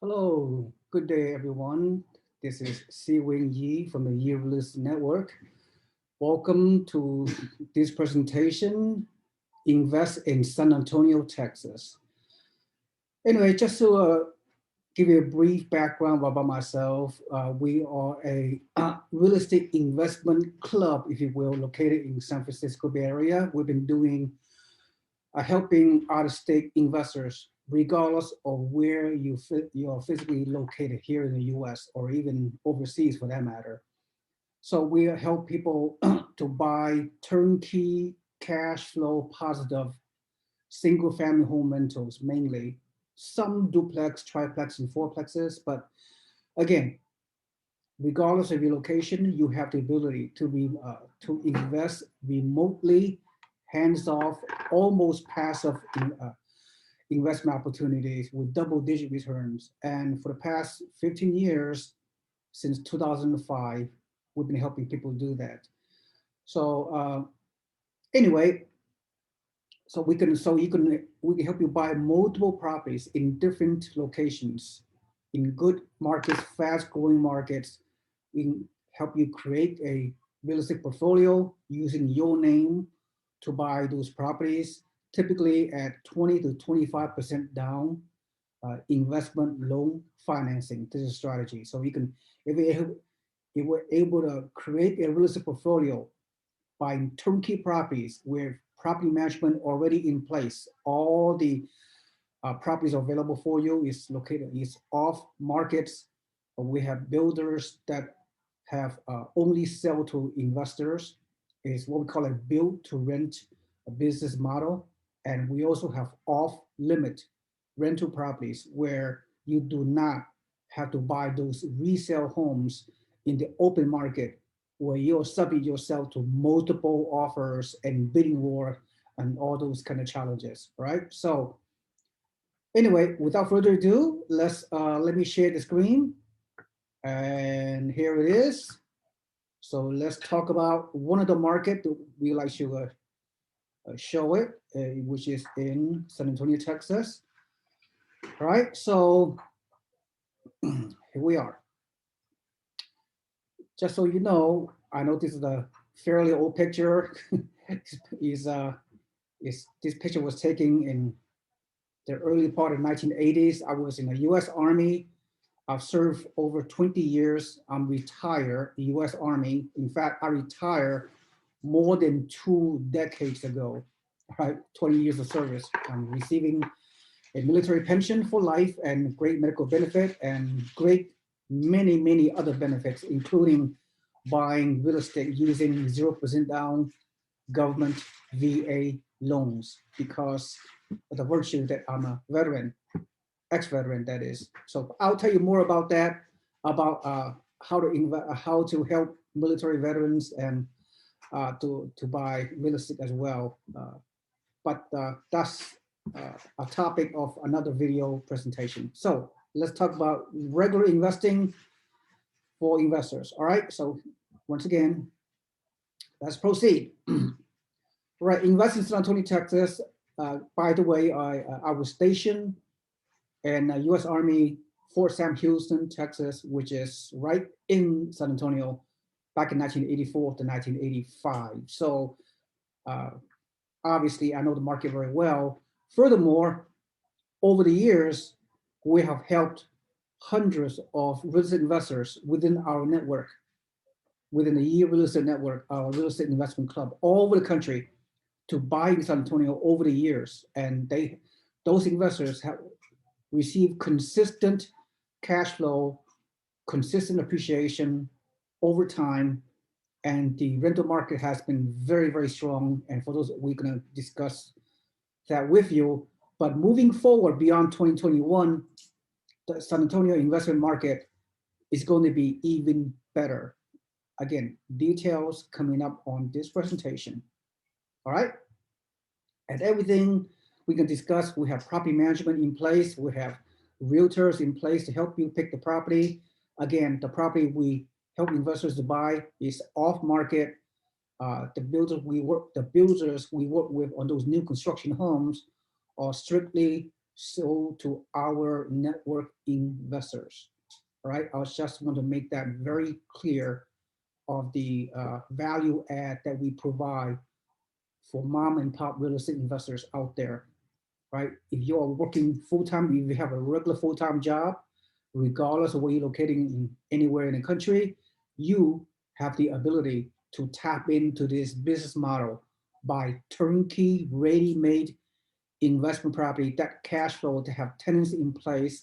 Hello, good day, everyone. This is SeeWing Yee from the Yee Real Estate Network. Welcome to this presentation, Invest in San Antonio, Texas. Anyway, just to give you a brief background about myself, we are a real estate investment club, if you will, located in San Francisco Bay Area. We've been doing helping out-of-state investors, regardless of where you are physically located here in the U.S. or even overseas, for that matter. So we help people to buy turnkey, cash flow positive, single-family home rentals mainly. Some duplex, triplex, and fourplexes, but again, regardless of your location, you have the ability to invest remotely, hands off, almost passive investment opportunities with double-digit returns. And for the past 15 years, since 2005, we've been helping people do that. So anyway, we can help you buy multiple properties in different locations, in good markets, fast-growing markets. We can help you create a real estate portfolio using your name to buy those properties, typically at 20 to 25% down investment loan financing. This is a strategy. So you can, if we're able to create a real estate portfolio buying turnkey properties with property management already in place, all the properties available for you is off markets. We have builders that have only sell to investors. Is what we call a build to rent a business model. And we also have off limit rental properties where you do not have to buy those resale homes in the open market where you're subject yourself to multiple offers and bidding war and all those kind of challenges, right? So anyway, without further ado, let me share the screen. And here it is. So let's talk about one of the market that we like to show it, which is in San Antonio, Texas. All right, so here we are. Just so you know, I know this is a fairly old picture. is this picture was taken in the early part of 1980s. I was in the U.S. Army. I've served over 20 years. I'm retired U.S. Army. In fact, I retired more than 2 decades ago, right? 20 years of service. I'm receiving a military pension for life and great medical benefit and great many other benefits, including buying real estate using 0% down government VA loans because of the virtue that I'm a veteran, ex-veteran that is. So I'll tell you more about that, about how to help military veterans and to buy real estate as well. But that's a topic of another video presentation. So let's talk about regular investing for investors. All right. So once again, let's proceed. Right. Invest in San Antonio, Texas. By the way, I was stationed in U.S. Army Fort Sam Houston, Texas, which is right in San Antonio back in 1984 to 1985. So obviously, I know the market very well. Furthermore, over the years, we have helped hundreds of real estate investors within our network, within the Yee Real Estate Network, our real estate investment club, all over the country to buy in San Antonio over the years. And those investors have received consistent cash flow, consistent appreciation over time, and the rental market has been very strong. And for those, we're going to discuss that with you. But moving forward beyond 2021, the San Antonio investment market is going to be even better. Again, details coming up on this presentation. All right. And everything we can discuss, we have property management in place. We have realtors in place to help you pick the property. Again, the property we help investors to buy is off market. The builders we work with on those new construction homes are strictly sold to our network investors. All right, I just want to make that very clear of the value add that we provide for mom and pop real estate investors out there, right? If you are working full time, if you have a regular full time job, regardless of where you're located in anywhere in the country, you have the ability to tap into this business model by turnkey, ready-made investment property that cash flow to have tenants in place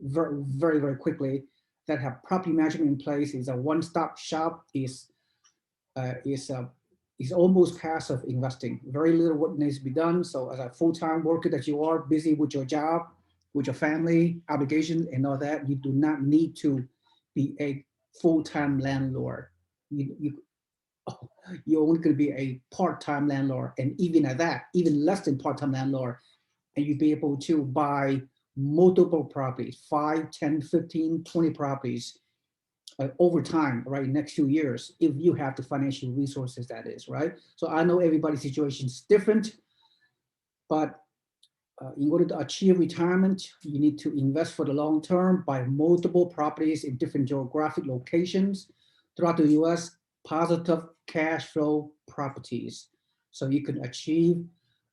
very quickly, that have property management in place, is a one-stop shop, uh, is uh, is almost passive investing. Very little work needs to be done. So as a full-time worker that you are, busy with your job, with your family obligations and all that, you do not need to be a full-time landlord. You you're only going to be a part-time landlord, and even at that, even less than part-time landlord, and you'd be able to buy multiple properties, 5, 10, 15, 20 properties over time, right? Next few years, if you have the financial resources, that is, right? So I know everybody's situation is different, but in order to achieve retirement, you need to invest for the long term, buy multiple properties in different geographic locations throughout the US, positive cash flow properties. So you can achieve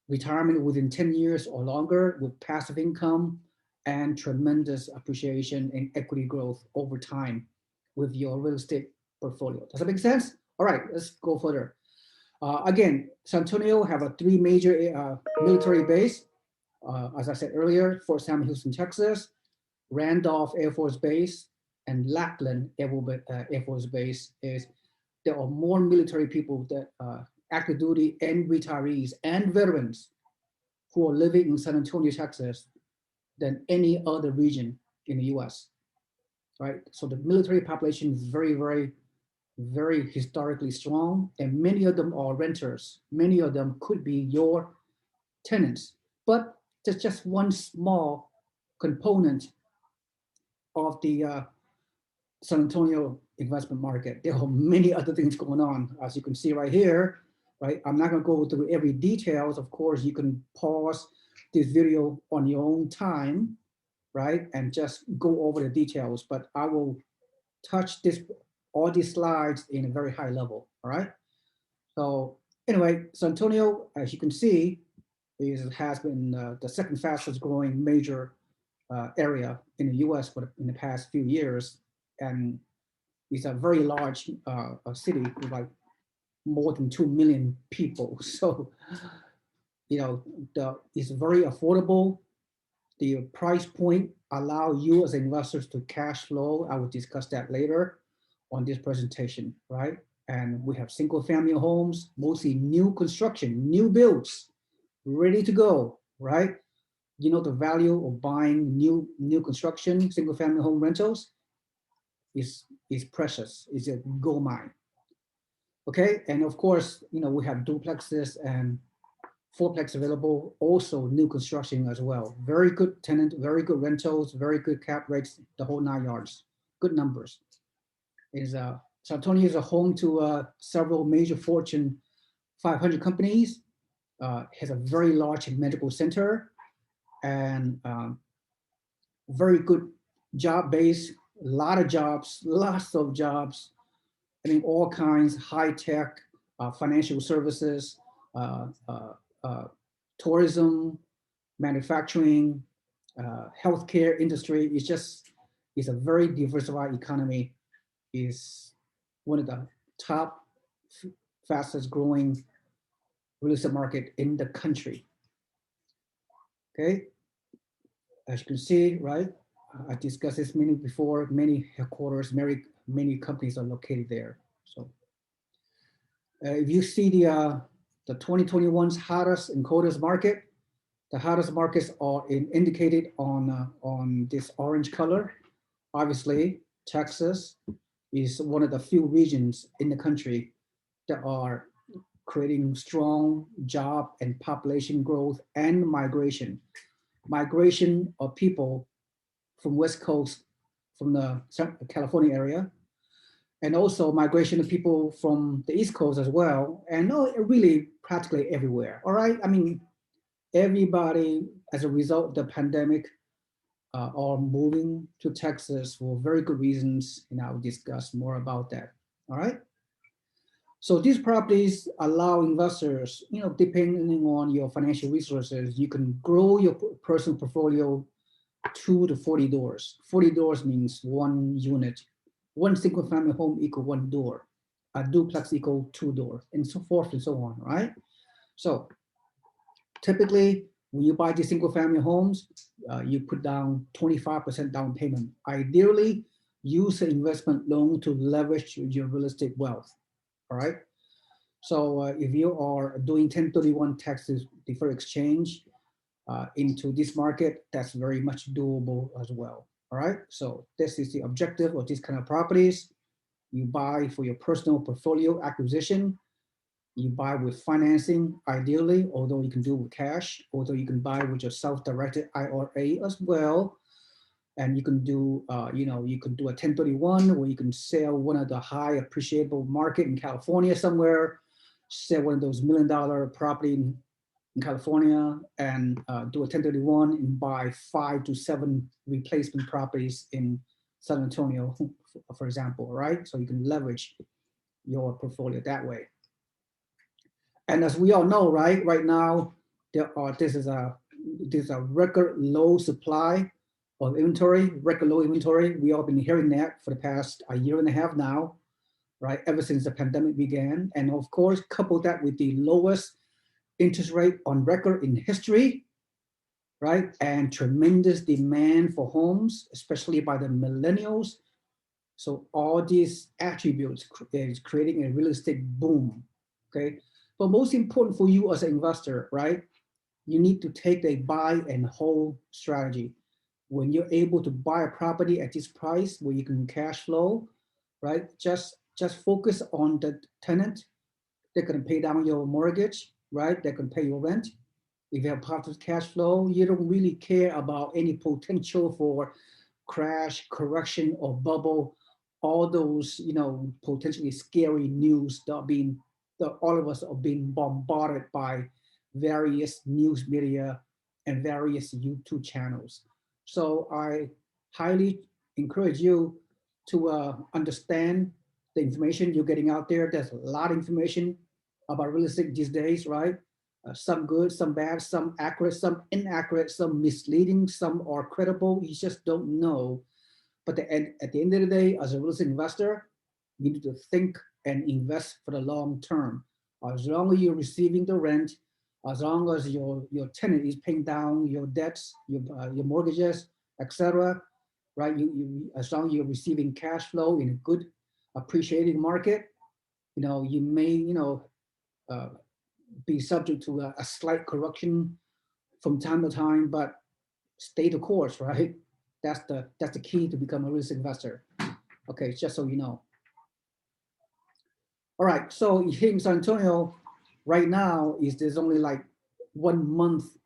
retirement within 10 years or longer with passive income and tremendous appreciation and equity growth over time with your real estate portfolio. Does that make sense? All right, let's go further. Again, San Antonio have a 3 major military base. As I said earlier, Fort Sam Houston, Texas, Randolph Air Force Base, and Lackland Air Force Base. Is there are more military people that active duty and retirees and veterans who are living in San Antonio, Texas, than any other region in the U.S. Right? So the military population is very historically strong, and many of them are renters. Many of them could be your tenants, but there's just one small component of the San Antonio investment market. There are many other things going on, as you can see right here, right? I'm not gonna go through every details. Of course, you can pause this video on your own time, right? And just go over the details, but I will touch all these slides in a very high level, all right? So anyway, San Antonio, as you can see, has been the second fastest growing major area in the US in the past few years. And it's a very large city with like more than 2 million people. So, it's very affordable. The price point allow you as investors to cash flow. I will discuss that later on this presentation, right? And we have single family homes, mostly new construction, new builds, ready to go, right? You know, the value of buying new construction, single family home rentals is precious, is a gold mine. Okay, and of course, we have duplexes and fourplex available, also new construction as well. Very good tenant, very good rentals, very good cap rates, the whole 9 yards. Good numbers. San Antonio is a home to several major Fortune 500 companies. Has a very large medical center and very good job base, a lot of jobs, lots of jobs. I mean, all kinds, high tech, financial services, uh, uh, uh, tourism, manufacturing, healthcare industry. It's a very diversified economy. Is one of the top fastest growing real estate market in the country. Okay, as you can see, right? I discussed this many before. Many headquarters, many companies are located there. So, if you see the 2021's hottest and coldest market, the hottest markets are indicated on this orange color. Obviously, Texas is one of the few regions in the country that are creating strong job and population growth and migration. Migration of people from West Coast, from the California area, and also migration of people from the East Coast as well, and no, really practically everywhere. All right, I mean, everybody as a result of the pandemic, are moving to Texas for very good reasons, and I'll discuss more about that. All right. So these properties allow investors, depending on your financial resources, you can grow your personal portfolio 2 to 40 doors. 40 doors means one unit. One single family home equal one door. A duplex equal 2 doors, and so forth and so on, right? So typically, when you buy these single family homes, you put down 25% down payment. Ideally, use an investment loan to leverage your real estate wealth, all right? So if you are doing 1031 taxes deferred exchange into this market, that's very much doable as well, all right? So this is the objective of these kind of properties. You buy for your personal portfolio acquisition. You buy with financing, ideally, although you can do with cash, although you can buy with your self-directed IRA as well. And you can do, you can do a 1031 where you can sell one of the high appreciable market in California somewhere, sell one of those $1 million property in California, and do a 1031 and buy 5 to 7 replacement properties in San Antonio, for example, right? So you can leverage your portfolio that way. And as we all know, right now, this is a record low supply of inventory, record low inventory. We all been hearing that for the past a year and a half now, right? Ever since the pandemic began. And of course, couple that with the lowest interest rate on record in history, right? And tremendous demand for homes, especially by the millennials. So all these attributes is creating a real estate boom, okay? But most important for you as an investor, right? You need to take a buy and hold strategy. When you're able to buy a property at this price where you can cash flow, right? Just focus on the tenant. They're gonna pay down your mortgage, right? They're gonna pay your rent. If you have positive cash flow, you don't really care about any potential for crash, correction, or bubble. All those, potentially scary news that all of us are being bombarded by various news media and various YouTube channels. So I highly encourage you to understand the information you're getting out there. There's a lot of information about real estate these days, right? Some good, some bad, some accurate, some inaccurate, some misleading, some are credible. You just don't know. But at the end of the day, as a real estate investor, you need to think and invest for the long term. As long as you're receiving the rent, as long as your tenant is paying down your debts, your mortgages, etc., right? As long as you're receiving cash flow in a good appreciating market, you may be subject to a slight correction from time to time, but stay the course, right? That's the key to become a real estate investor. Okay, just so you know. All right, so here in San Antonio, right now there's only like 1 month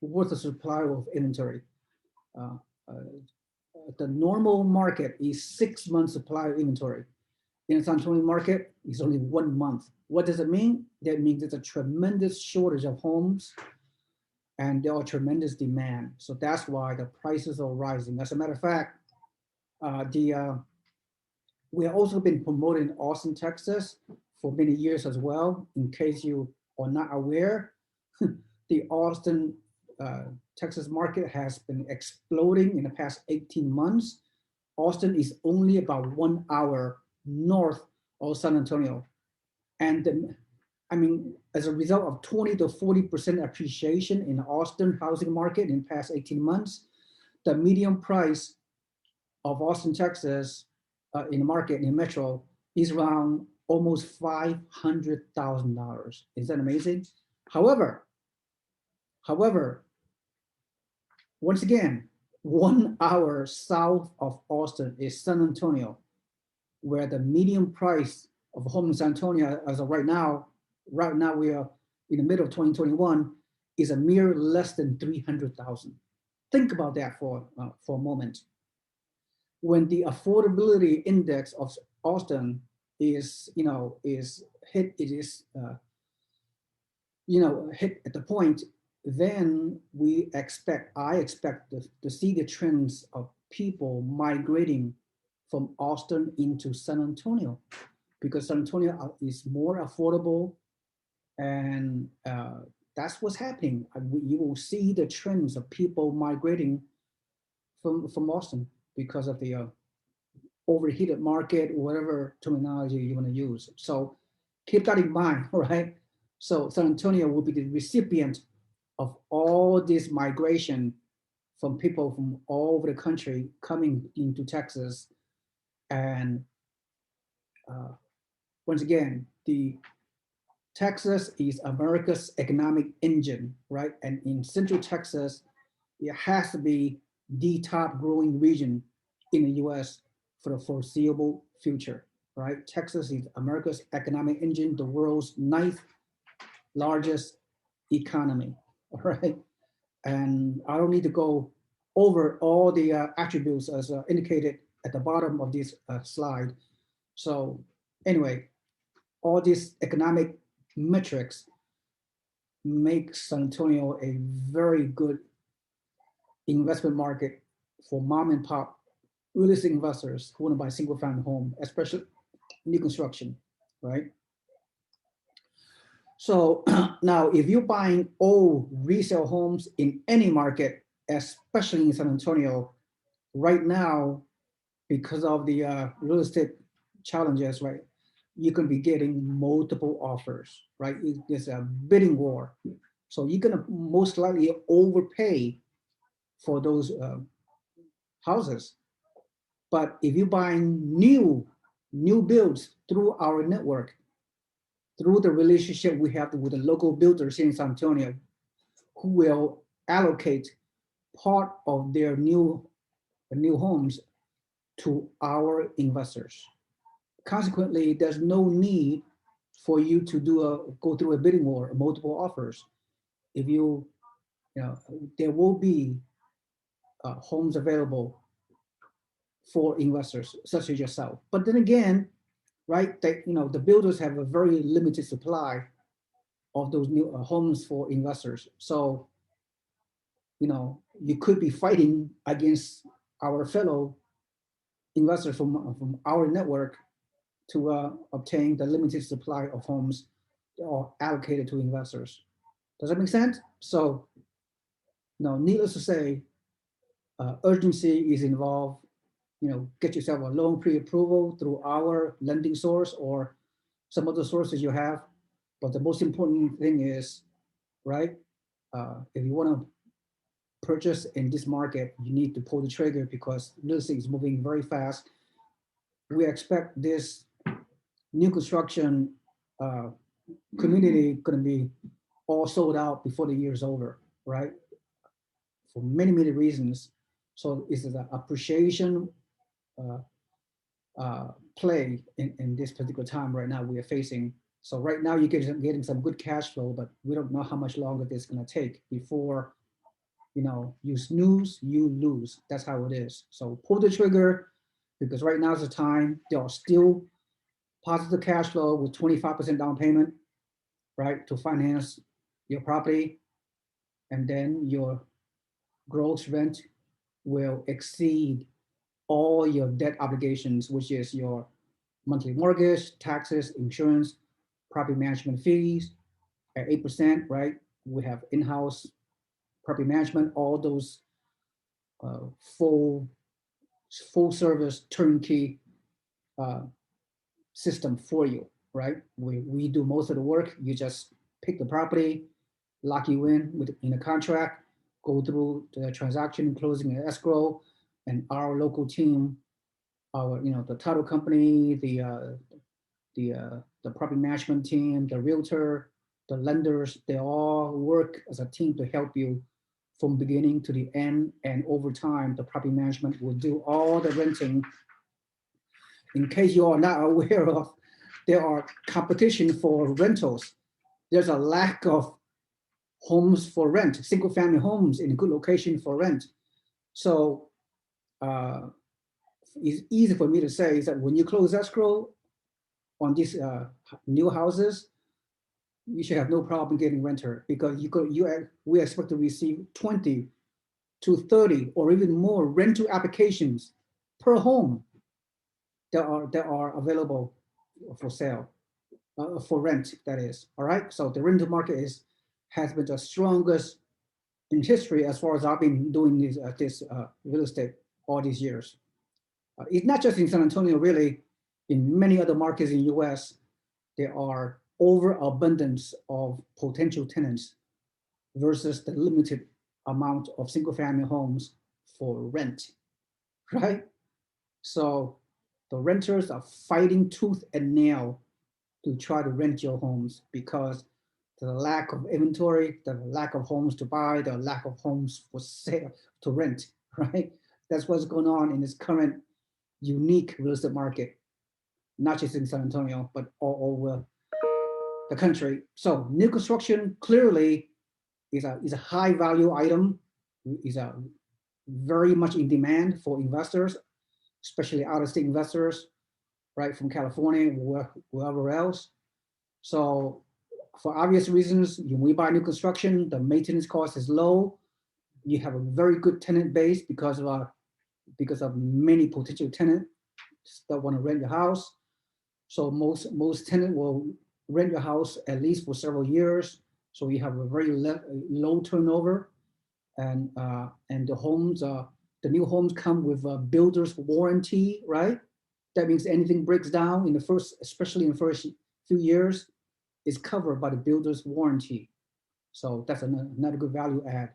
worth of supply of inventory. Uh, the normal market is 6 months supply of inventory. In the San Antonio market, it's only 1 month. What does it mean? That means there's a tremendous shortage of homes and there are tremendous demand. So that's why the prices are rising. As a matter of fact, we have also been promoting Austin, Texas for many years as well. In case you are not aware, the Austin, Texas market has been exploding in the past 18 months. Austin is only about 1 hour north of San Antonio. And as a result of 20 to 40% appreciation in the Austin housing market in the past 18 months, the median price of Austin, Texas in the market, in metro, is around almost $500,000. Is that amazing? However, once again, 1 hour south of Austin is San Antonio, where the median price of a home in San Antonio as of right now we are in the middle of 2021, is a mere less than 300,000. Think about that for a moment. When the affordability index of Austin is hit, hit at the point then I expect to see the trends of people migrating from Austin into San Antonio, because San Antonio is more affordable, and that's what's happening. You will see the trends of people migrating from Austin because of the overheated market, whatever terminology you want to use. So keep that in mind, right? So San Antonio will be the recipient of all this migration from people from all over the country coming into Texas. And uh, once again, the Texas is America's economic engine, right? And in Central Texas, it has to be the top growing region in the US for the foreseeable future, right? Texas is America's economic engine, the world's ninth largest economy, all right? And I don't need to go over all the attributes as indicated at the bottom of this slide. So anyway, all these economic metrics make San Antonio a very good investment market for mom and pop real estate investors who want to buy single family home, especially new construction, right? So now if you're buying old resale homes in any market, especially in San Antonio, right now, because of the real estate challenges, right, you can be getting multiple offers, right? There's a bidding war. So you're gonna most likely overpay for those houses. But if you're buying new builds through our network, through the relationship we have with the local builders in San Antonio, who will allocate part of their new homes to our investors. Consequently, there's no need for you to go through a bidding war, multiple offers. If you know, there will be homes available for investors such as yourself. But then again, right, the builders have a very limited supply of those new homes for investors. So you could be fighting against our fellow investors from our network to obtain the limited supply of homes that are allocated to investors. Does that make sense? So, needless to say, urgency is involved. Get yourself a loan pre-approval through our lending source or some other sources you have. But the most important thing is, right, if you want to purchase in this market, you need to pull the trigger because real estate is moving very fast. We expect this new construction community going to be all sold out before the year is over, right? For many, many reasons. So it's an appreciation uh, play in this particular time right now we are facing. So right now you're getting some good cash flow, but we don't know how much longer this is going to take before you snooze, you lose. That's how it is. So pull the trigger because right now is the time. There are still positive cash flow with 25% down payment, right, to finance your property, and then your gross rent will exceed all your debt obligations, which is your monthly mortgage, taxes, insurance, property management fees at 8%, right? We have in-house property management, all those uh, full full service turnkey uh, system for you, right? We do most of the work. You just pick the property, lock you in a contract, go through the transaction, closing and escrow, and our local team, the title company, the property management team, the realtor, the lenders, they all work as a team to help you from beginning to the end. And over time, the property management will do all the renting. In case you are not aware of, there are competition for rentals. There's a lack of homes for rent, single family homes in a good location for rent. So uh, it's easy for me to say is that when you close escrow on these new houses, you should have no problem getting renter because we expect to receive 20 to 30 or even more rental applications per home that are available for sale, for rent, that is. All right. So the rental market has been the strongest in history as far as I've been doing this real estate all these years. It's not just in San Antonio, really. In many other markets in US, there are overabundance of potential tenants versus the limited amount of single family homes for rent, right? So the renters are fighting tooth and nail to try to rent your homes because the lack of inventory, the lack of homes to buy, the lack of homes for sale to rent, right? That's what's going on in this current unique real estate market, not just in San Antonio, but all over the country. So new construction clearly is a high value item, is a very much in demand for investors, especially out of state investors, right, from California, wherever else. So for obvious reasons, when we buy new construction, the maintenance cost is low. You have a very good tenant base because of many potential tenants that want to rent your house. So most tenants will rent your house at least for several years. So you have a very low turnover, and the new homes come with a builder's warranty, right? That means anything breaks down especially in the first few years, is covered by the builder's warranty. So that's another good value add,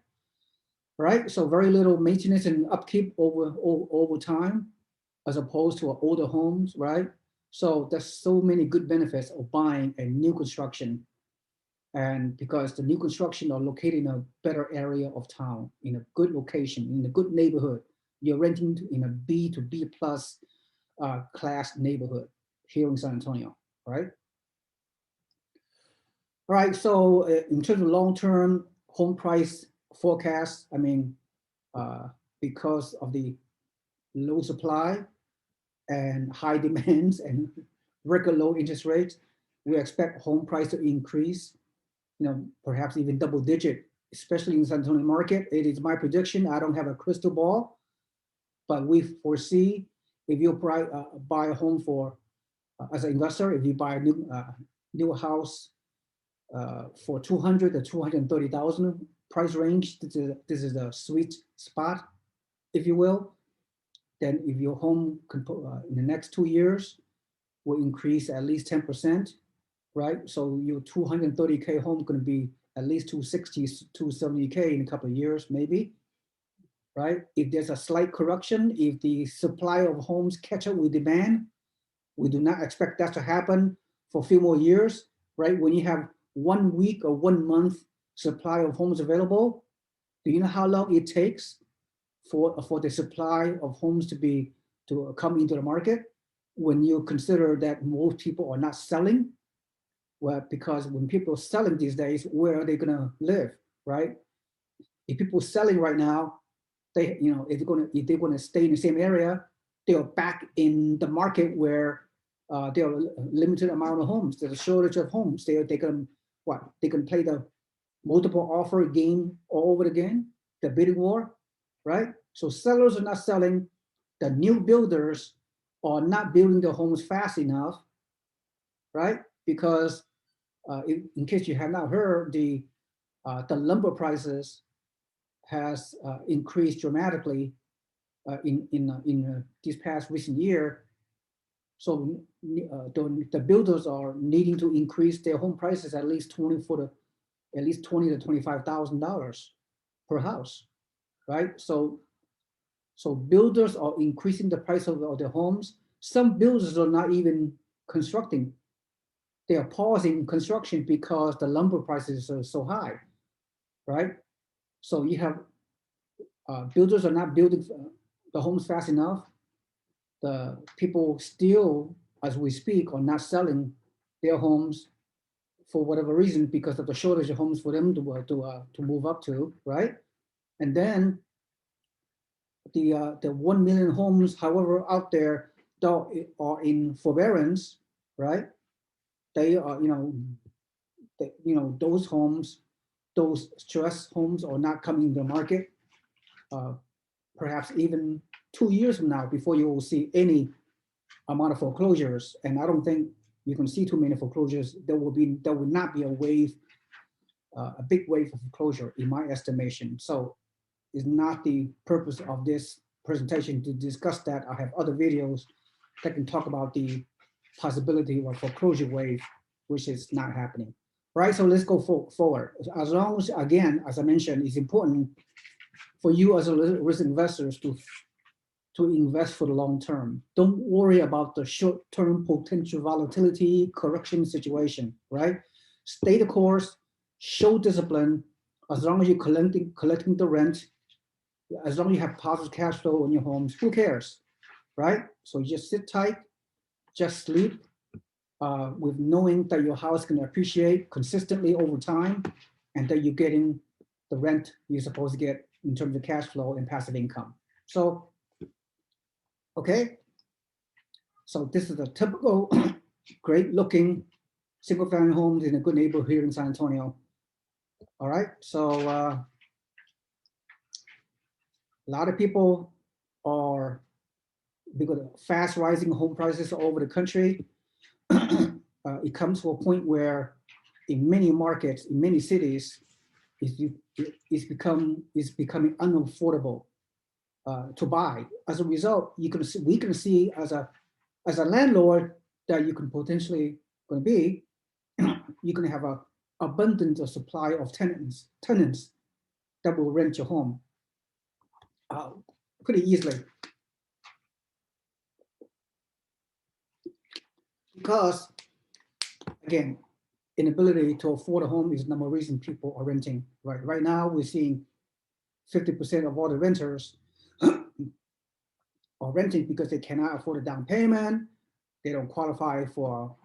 right? So very little maintenance and upkeep over time, as opposed to older homes, right? So there's so many good benefits of buying a new construction, and because the new construction are located in a better area of town, in a good location, in a good neighborhood. You're renting in a B to B plus class neighborhood here in San Antonio, right? All right, so in terms of long-term home price forecast, I mean, uh, because of the low supply and high demands and record low interest rates, we expect home price to increase, perhaps even double digit, especially in the San Antonio market. It is my prediction. I don't have a crystal ball, but we foresee if you buy a home as an investor, if you buy a new house for 200 to 230,000 price range, this is a sweet spot, if you will. Then if your home in the next 2 years will increase at least 10%, right? So your 230K home is going to be at least 260, 270K in a couple of years, maybe, right? If there's a slight correction, if the supply of homes catch up with demand, we do not expect that to happen for a few more years, right? When you have 1 week or 1 month supply of homes available, do you know how long it takes for the supply of homes to come into the market? When you consider that most people are not selling, well, because when people are selling these days, where are they going to live, right? If people are selling right now, if they're going to stay in the same area, they're back in the market where there are a limited amount of homes. There's a shortage of homes. They can play the multiple offer game all over again, the bidding war, right? So sellers are not selling. The new builders are not building their homes fast enough, right? Because in case you have not heard, the lumber prices has increased dramatically in this past recent year. So the builders are needing to increase their home prices at least twenty to $25,000 per house, right? So builders are increasing the price of their homes. Some builders are not even constructing. They are pausing construction because the lumber prices are so high, right? So you have builders are not building the homes fast enough. The people still, as we speak, are not selling their homes for whatever reason because of the shortage of homes for them to move up to, right? And then the 1 million homes, however, out there that are in forbearance, right? They are, that, those homes, those stress homes are not coming to the market. Perhaps even 2 years from now before you will see any amount of foreclosures. And I don't think you can see too many foreclosures. There will not be a wave, a big wave of foreclosure in my estimation. So it's not the purpose of this presentation to discuss that. I have other videos that can talk about the possibility of a foreclosure wave, which is not happening. Right, so let's go forward. As long as, again, as I mentioned, it's important for you as a risk investors to invest for the long term. Don't worry about the short-term potential volatility correction situation, right? Stay the course, show discipline. As long as you're collecting the rent, as long as you have positive cash flow on your homes, who cares, right? So you just sit tight, just sleep, with knowing that your house can appreciate consistently over time, and that you're getting the rent you're supposed to get in terms of cash flow and passive income. So, okay. So this is a typical great looking single family homes in a good neighborhood here in San Antonio. All right, so a lot of people are, because of fast rising home prices all over the country, it comes to a point where in many markets, in many cities, it's becoming unaffordable to buy. As a result, we can see as a landlord that you can potentially going to be, you can have a abundance of supply of tenants that will rent your home pretty easily. Because, again, inability to afford a home is the number one reason people are renting. Right now, we're seeing 50% of all the renters are renting because they cannot afford a down payment. They don't qualify for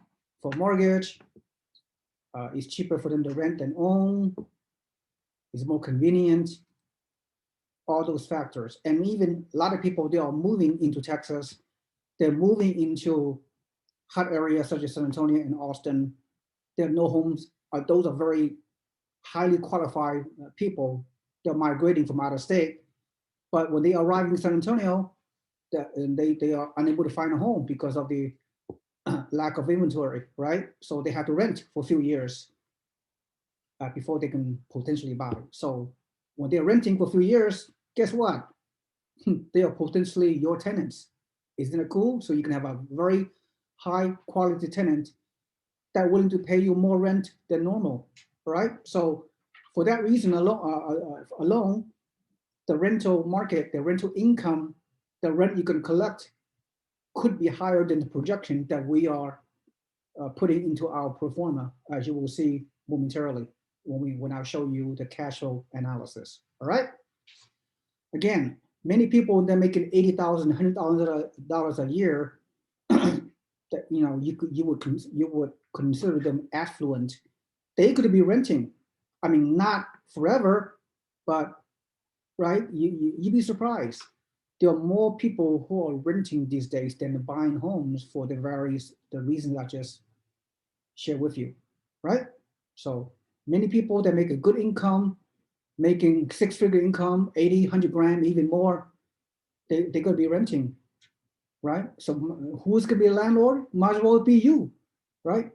mortgage. It's cheaper for them to rent than own. It's more convenient. All those factors. And even a lot of people, they are moving into Texas. They're moving into hot areas such as San Antonio and Austin. There are no homes. Those are very highly qualified people. They're migrating from out of state. But when they arrive in San Antonio, they are unable to find a home because of the lack of inventory, right? So they have to rent for a few years before they can potentially buy. So when they're renting for a few years, guess what? They are potentially your tenants. Isn't it cool? So you can have a very high quality tenant that willing to pay you more rent than normal, right? So for that reason alone, the rental market, the rental income, the rent you can collect could be higher than the projection that we are putting into our pro forma, as you will see momentarily when I show you the cash flow analysis. All right. Again, many people they're making $80,000, $100,000 a year. That you would consider them affluent. They could be renting. I mean, not forever, but right. You'd be surprised. There are more people who are renting these days than buying homes for the reasons I just shared with you, right? So many people that make a good income, making six-figure income, 80, 100 grand, even more, they're going to be renting, right? So who's going to be a landlord? Might as well be you, right?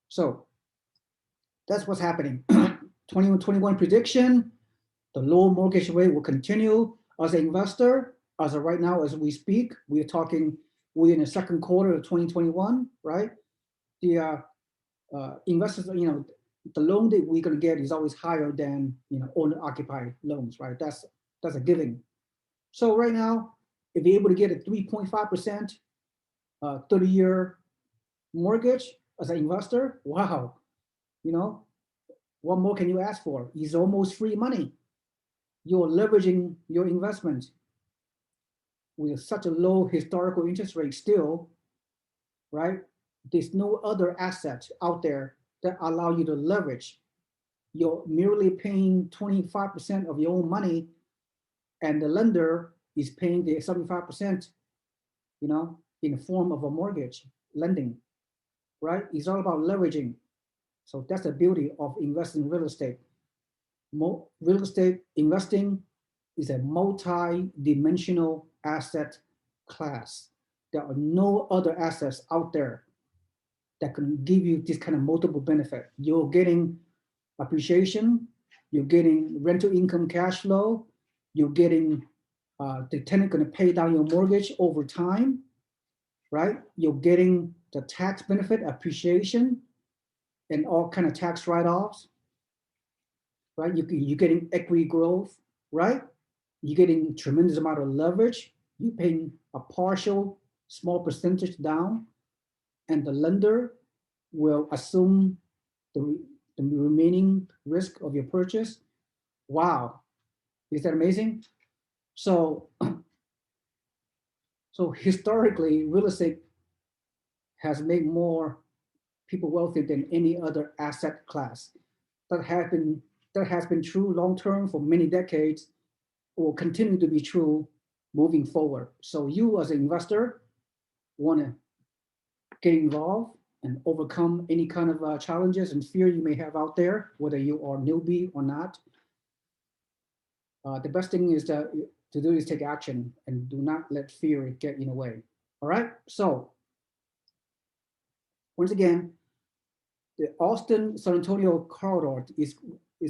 So that's what's happening. 2021 prediction, the low mortgage rate will continue. As an investor, as of right now, as we speak, we're in the second quarter of 2021, right? The investors, the loan that we're going to get is always higher than owner-occupied loans, right? That's a given. So right now, if you're able to get a 3.5% 30-year mortgage as an investor, wow, what more can you ask for? It's almost free money. You're leveraging your investment with such a low historical interest rate still, right? There's no other asset out there that allow you to leverage. You're merely paying 25% of your own money, and the lender is paying the 75%, in the form of a mortgage lending, right? It's all about leveraging. So that's the beauty of investing in real estate. Real estate investing is a multi-dimensional asset class. There are no other assets out there that can give you this kind of multiple benefit. You're getting appreciation, you're getting rental income cash flow, you're getting the tenant going to pay down your mortgage over time, right? You're getting the tax benefit, appreciation, and all kind of tax write-offs, right? You're getting equity growth, right? You're getting tremendous amount of leverage. You're paying a partial, small percentage down, and the lender will assume the, the remaining risk of your purchase. Wow, is that amazing? So, so historically, real estate has made more people wealthy than any other asset class. That has been that has been true long term for many decades, will continue to be true moving forward. So you as an investor want to get involved and overcome any kind of challenges and fear you may have out there, whether you are newbie or not. The best thing is to do is take action and do not let fear get in the way. All right. So once again, the Austin San Antonio corridor is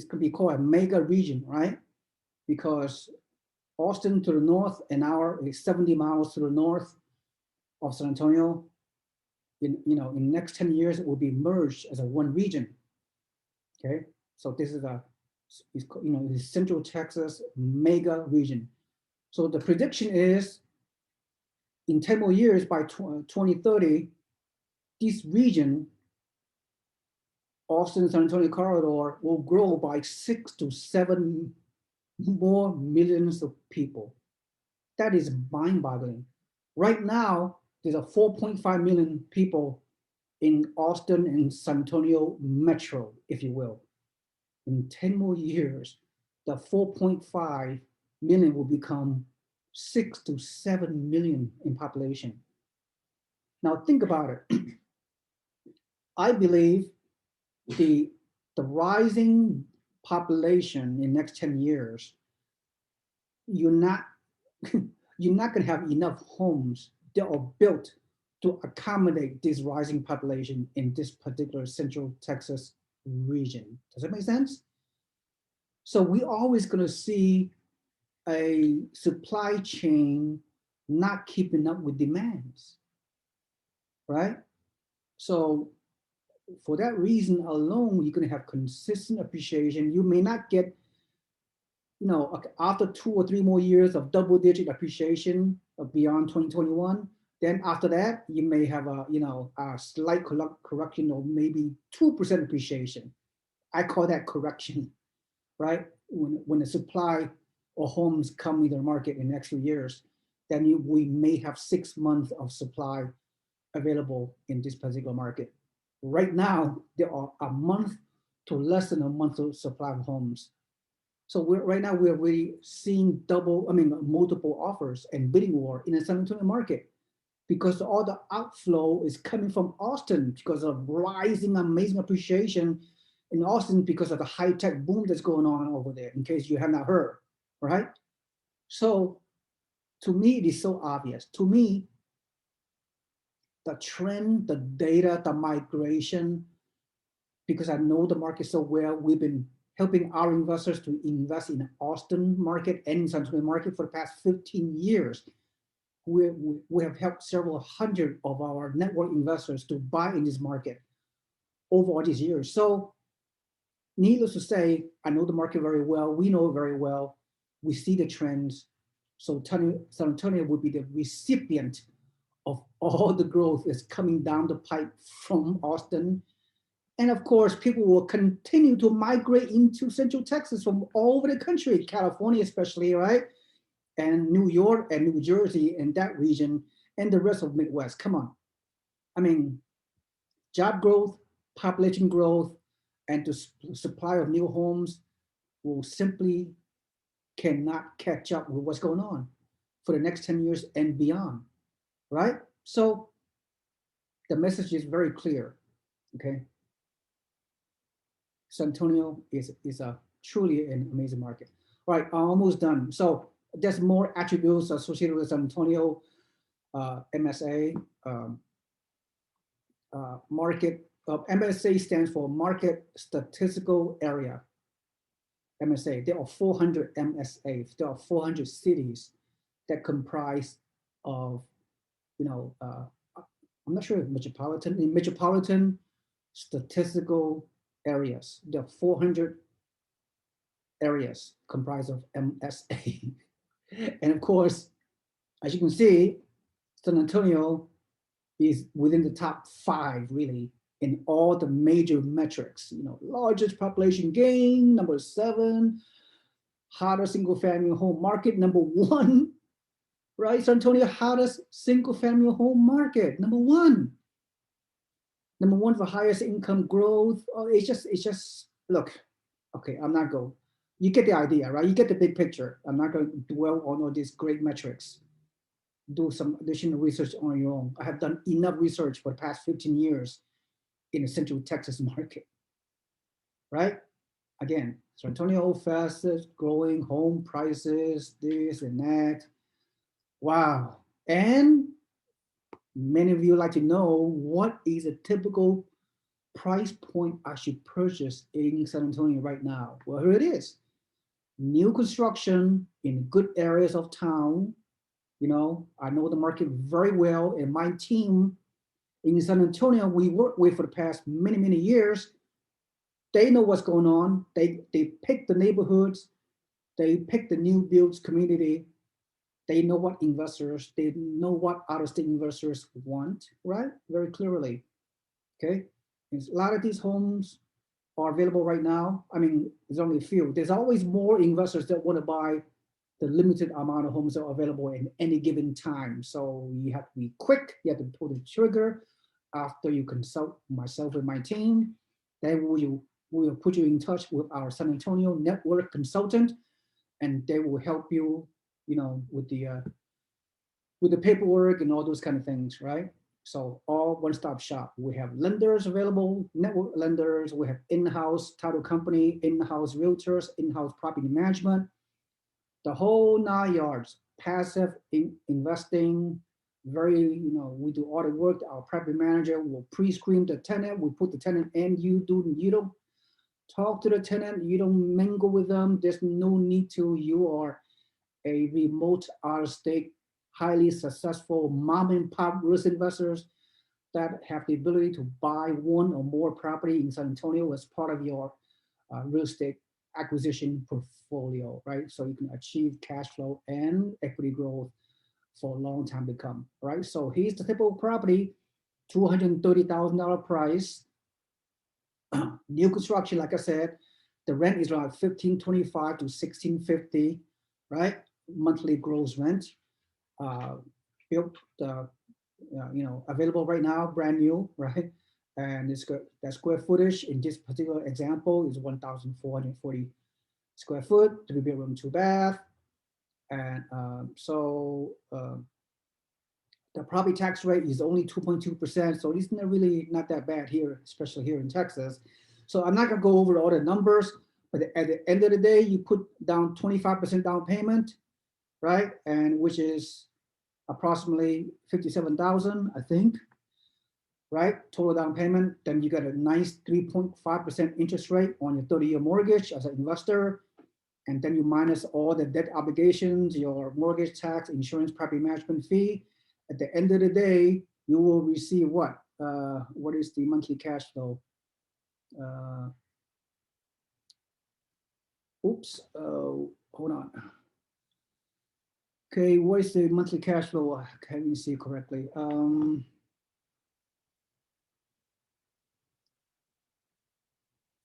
could be called a mega region, right? Because Austin to the north, an hour is 70 miles to the north of San Antonio. In the next 10 years, it will be merged as a one region. Okay, so this is the Central Texas mega region. So the prediction is in 10 more years, by 2030, this region, Austin San Antonio corridor, will grow by 6 to 7 more millions of people. That is mind-boggling. Right now, there's a 4.5 million people in Austin and San Antonio metro, if you will. In 10 more years, the 4.5 million will become 6 to 7 million in population. Now think about it. I believe the rising population in the next 10 years, you're not you're not going to have enough homes that are built to accommodate this rising population in this particular Central Texas region. Does that make sense? So we're always going to see a supply chain not keeping up with demands, right? So for that reason alone, you're going to have consistent appreciation. You may not get, after 2 or 3 more years of double-digit appreciation beyond 2021. Then after that, you may have a slight correction of maybe 2% appreciation. I call that correction, right? When the supply of homes come into the market in the next few years, then we may have 6 months of supply available in this particular market. Right now, there are a month to less than a month of supply of homes. So right now we're really seeing multiple offers and bidding war in the San Antonio market because all the outflow is coming from Austin because of rising amazing appreciation in Austin because of the high-tech boom that's going on over there, in case you have not heard, right? So to me, it is so obvious. To me, the trend, the data, the migration, because I know the market so well, we've been helping our investors to invest in the Austin market and San Antonio market for the past 15 years. We have helped several hundred of our network investors to buy in this market over all these years. So needless to say, I know the market very well. We know it very well. We see the trends. So San Antonio would be the recipient of all the growth that's coming down the pipe from Austin. And of course, people will continue to migrate into Central Texas from all over the country, California especially, right? And New York and New Jersey and that region and the rest of the Midwest. Come on. I mean, job growth, population growth, and the supply of new homes will simply cannot catch up with what's going on for the next 10 years and beyond, right? So the message is very clear, okay? San Antonio is a truly an amazing market. All right, I'm almost done. So there's more attributes associated with San Antonio MSA. Um, Market MSA stands for Market Statistical Area. MSA. There are 400 MSAs. There are 400 cities that comprise of, you know, I'm not sure if metropolitan statistical areas. There are 400 areas comprised of MSA. And of course, as you can see, San Antonio is within the top 5 really in all the major metrics. You know, largest population gain, number 7, hottest single family home market, number 1, right? San Antonio hottest single family home market, number 1. Number 1 for highest income growth. Oh, it's just look, okay, I'm not going. You get the idea, right? You get the big picture. I'm not going to dwell on all these great metrics. Do some additional research on your own. I have done enough research for the past 15 years in the Central Texas market, right? Again, San Antonio fastest growing home prices, this and that. Wow. And many of you like to know what is a typical price point I should purchase in San Antonio right now. Well, here it is. New construction in good areas of town. You know, I know the market very well, and my team in San Antonio, we worked with for the past many, many years. They know what's going on. They pick the neighborhoods, they pick the new builds community. They know what investors, they know what out-of-state investors want, right? Very clearly. Okay. And a lot of these homes are available right now. I mean, there's only a few. There's always more investors that want to buy the limited amount of homes that are available in any given time. So you have to be quick. You have to pull the trigger after you consult myself and my team. Then we will put you in touch with our San Antonio network consultant, and they will help you, you know, with the paperwork and all those kind of things, right? So all one-stop shop. We have lenders available, network lenders. We have in-house title company, in-house realtors, in-house property management, the whole 9 yards. Passive investing, very, you know, we do all the work. Our property manager will pre-screen the tenant. We put the tenant in. You don't talk to the tenant. You don't mingle with them. There's no need to. You are a remote out-of-state, highly successful mom and pop real estate investors that have the ability to buy one or more property in San Antonio as part of your real estate acquisition portfolio, right? So you can achieve cash flow and equity growth for a long time to come, right? So here's the typical property, $230,000 price. New construction, like I said, the rent is around 1525 to 1650, right? Monthly gross rent. Built, you know, available right now, brand new, right? And it's good. That square footage in this particular example is 1,440 square foot, 3 bedroom, 2 bath. And the property tax rate is only 2.2%. So it's not really not that bad here, especially here in Texas. So I'm not gonna go over all the numbers, but at the end of the day, you put down 25% down payment, right? And which is approximately 57,000, I think, right? Total down payment. Then you get a nice 3.5% interest rate on your 30-year mortgage as an investor. And then you minus all the debt obligations, your mortgage tax, insurance, property management fee. At the end of the day, you will receive what? What is the monthly cash flow? Hold on. Okay, what is the monthly cash flow? I can't see correctly. Oh,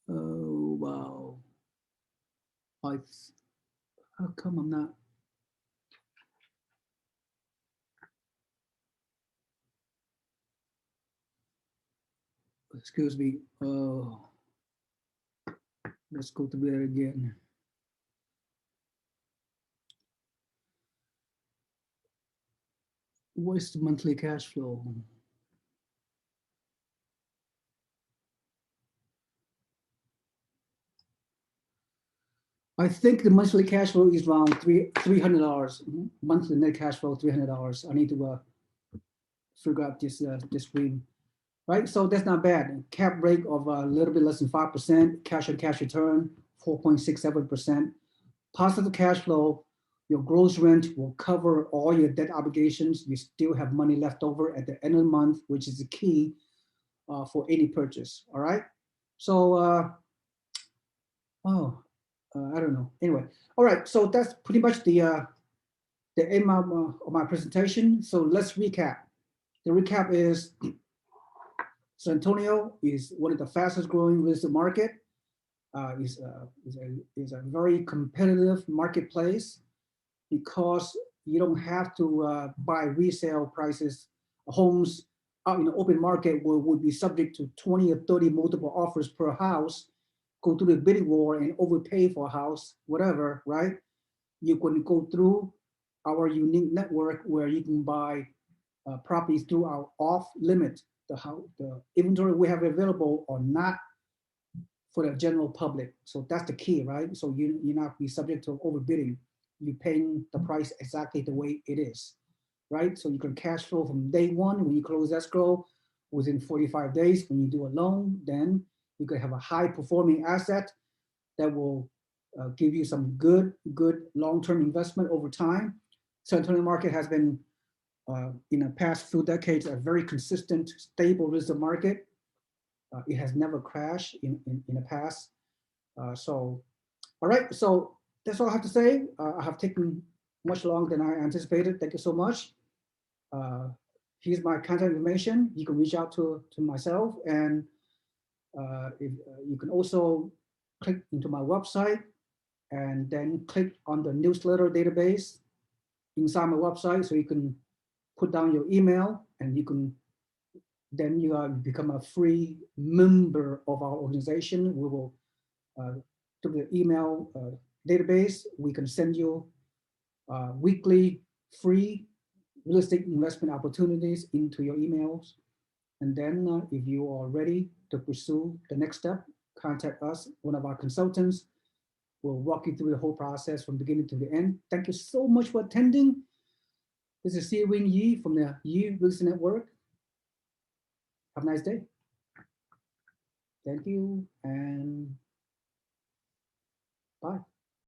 wow. How come I'm not? Excuse me. Oh, let's go to there again. What is the monthly cash flow? I think the monthly cash flow is around $300. Monthly net cash flow $300. I need to figure out this screen, right? So that's not bad. Cap rate of a little bit less than 5%. Cash on cash return 4.67%. Positive cash flow. Your gross rent will cover all your debt obligations. You still have money left over at the end of the month, which is the key for any purchase. All right. So I don't know. Anyway, all right. So that's pretty much the aim of my presentation. So let's recap. The recap is San Antonio is one of the fastest growing real estate market. Is a very competitive marketplace because you don't have to buy resale prices homes out in the open market where would be subject to 20 or 30 multiple offers per house, go through the bidding war and overpay for a house, whatever, right? You can go through our unique network where you can buy properties through our off limit. The inventory we have available or not for the general public. So that's the key, right? So you're not be subject to overbidding. You're paying the price exactly the way it is, right? So you can cash flow from day one when you close escrow within 45 days. When you do a loan, then you can have a high performing asset that will give you some good long-term investment over time. San Antonio market has been in the past few decades a very consistent, stable real estate market. It has never crashed in the past. So, all right. So that's all I have to say. I have taken much longer than I anticipated. Thank you so much. Uh, Here's my contact information. You can reach out to myself, and you can also click into my website and then click on the newsletter database inside my website, so you can put down your email, and you can then you become a free member of our organization. We will through the email database, we can send you weekly free real estate investment opportunities into your emails. And then if you are ready to pursue the next step, contact us. One of our consultants will walk you through the whole process from beginning to the end. Thank you so much for attending. This is SeeWing Yee from the Yee Real Estate Network. Have a nice day. Thank you and bye.